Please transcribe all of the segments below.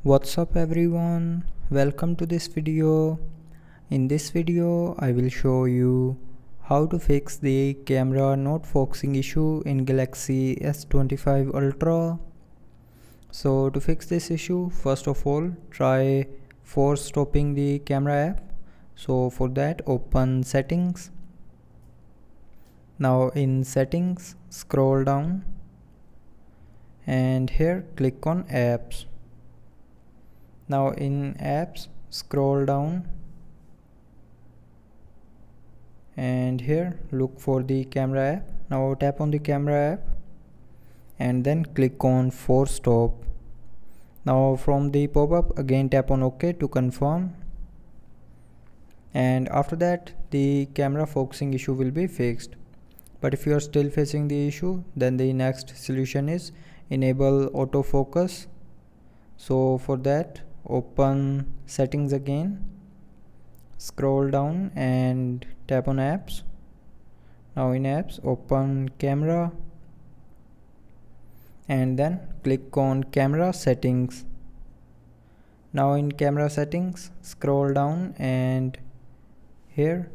What's up everyone, welcome to this video. In this video I will show you how to fix the camera not focusing issue in Galaxy S25 Ultra. So to fix this issue, first of all try force stopping the camera app. So for that open settings. Now in settings scroll down and here click on apps. Now in apps scroll down and here look for the camera app. Now tap on the camera app and then click on force stop. Now from the pop-up again tap on OK to confirm, and after that the camera focusing issue will be fixed. But if you are still facing the issue, then the next solution is enable autofocus. So for that open settings again, scroll down and tap on apps. Now in apps open camera and then click on camera settings. Now in camera settings scroll down and here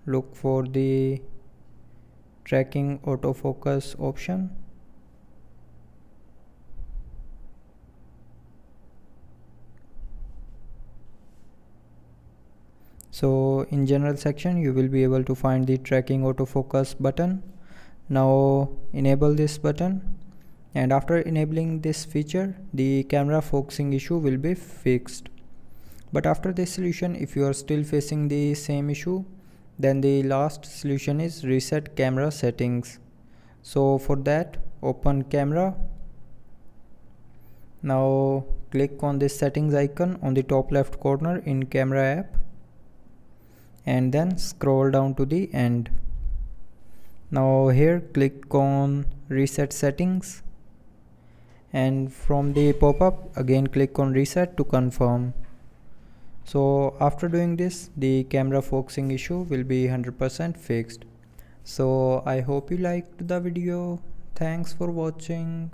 look for the tracking autofocus option. So in general section you will be able to find the tracking autofocus button. Now enable this button, and after enabling this feature the camera focusing issue will be fixed. But after this solution, if you are still facing the same issue, then the last solution is reset camera settings. So for that open camera. Now click on this settings icon on the top left corner in camera app and then scroll down to the end. Now here click on reset settings and from the pop-up again click on reset to confirm. So after doing this the camera focusing issue will be 100% fixed. So I hope you liked the video. Thanks for watching.